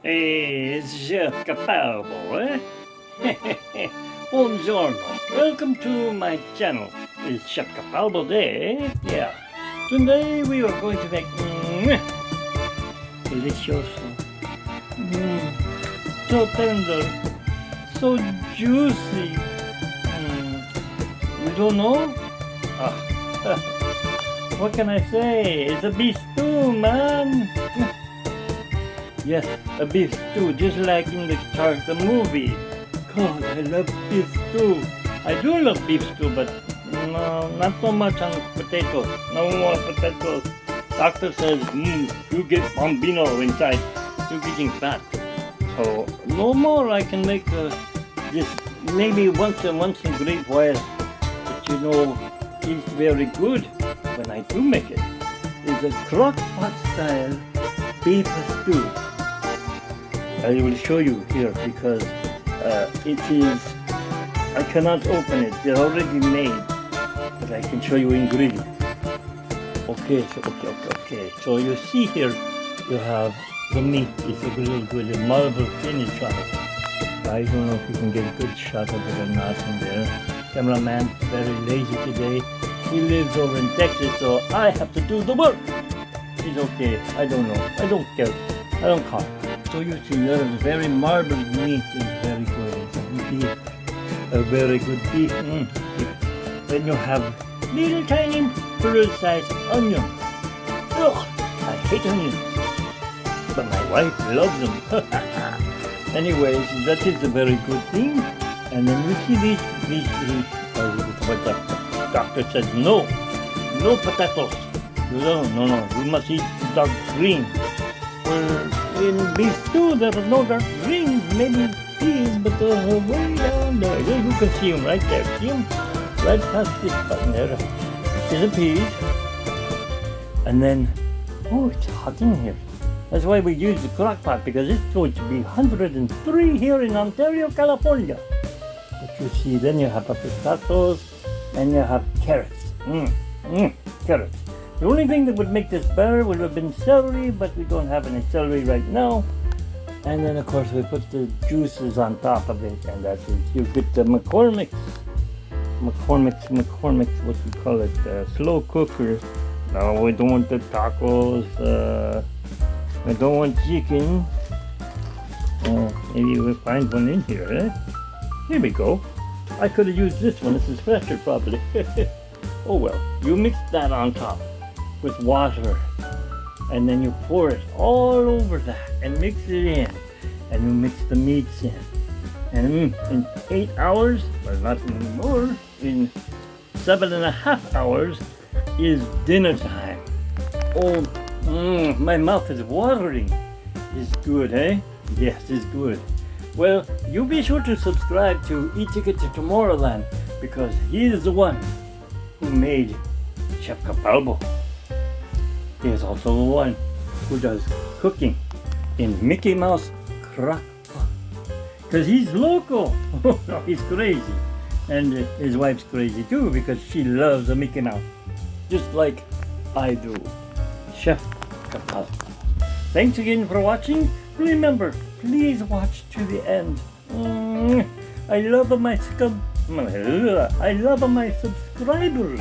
Hey, it's Chef Capalbo, eh? Buongiorno. Welcome to my channel. It's Chef Capalbo Day, eh? Yeah. Today we are going to make delicioso. So tender. So juicy. You don't know? What can I say? It's a beef stew, man. Yes, a beef stew, just like in the movie. God, I love beef stew. I do love beef stew, but no, not so much on potatoes. No more potatoes. Doctor says, you get bambino inside. You're getting fat. So no more. I can make this maybe once in a great while. But you know, it's very good when I do make it. It's a crock pot style beef stew. I will show you here because it is, I cannot open it, they're already made, but I can show you ingredients. Okay, so you see here, you have the meat, it's a grilled with a marble finish on it. I don't know if you can get a good shot of it or not in there. Cameraman very lazy today. He lives over in Texas, so I have to do the work. It's okay, I don't know, I don't care, I don't care. So you see, there is very marbled meat is very good. Beef, a very good beef. Then you have little tiny full-size onions. Ugh, I hate onions, but my wife loves them. Anyways, that is a very good thing. And then you see these what the doctor says, no potatoes. No, you must eat dark green. In beef stew, there are no dark greens, maybe peas, but they're way down there. Yeah, you can see them right there. See them? Right past this button there. See the peas. And then, oh, it's hot in here. That's why we use the crock pot, because it's going to be 103 here in Ontario, California. But you see, then you have potatoes and you have carrots. Carrots. The only thing that would make this better would have been celery, but we don't have any celery right now. And then of course we put the juices on top of it, and that is, you get the McCormick's, what we call it, slow cooker. No, we don't want the tacos, we don't want chicken. Maybe we'll find one in here, eh? Here we go. I could have used this one, this is fresher probably. Oh well, you mix that on top with water, and then you pour it all over that and mix it in, and you mix the meats in, and in 8 hours, or not anymore, in 7.5 hours is dinner time. Oh, my mouth is watering. It's good, eh? Yes, it's good. Well, you be sure to subscribe to E-Ticket to Tomorrowland, because he is the one who made Chef Capalbo. He is also the one who does cooking in Mickey Mouse crock pot. Because he's local. He's crazy. And his wife's crazy too, because she loves a Mickey Mouse. Just like I do. Chef Capalbo. Thanks again for watching. Remember, please watch to the end. I love my subscribers.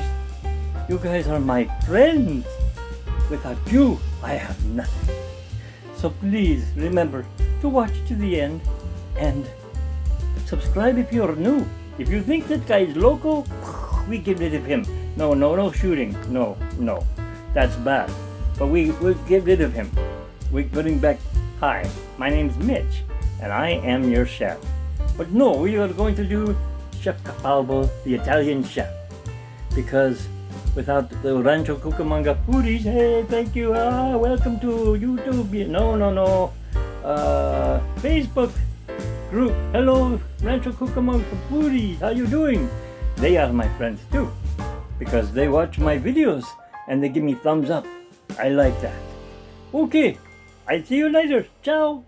You guys are my friends. Without you, I have nothing. So please remember to watch to the end and subscribe if you're new. If you think this guy is local, we get rid of him. No shooting. No. That's bad. But we'll get rid of him. We're putting back, hi, my name's Mitch, and I am your chef. But no, we are going to do Chef Capalbo, the Italian chef. Because without the Rancho Cucamonga foodies, hey, thank you, welcome to YouTube, no, Facebook group, hello, Rancho Cucamonga foodies, how you doing? They are my friends too, because they watch my videos, and they give me thumbs up. I like that. Okay, I see you later, ciao.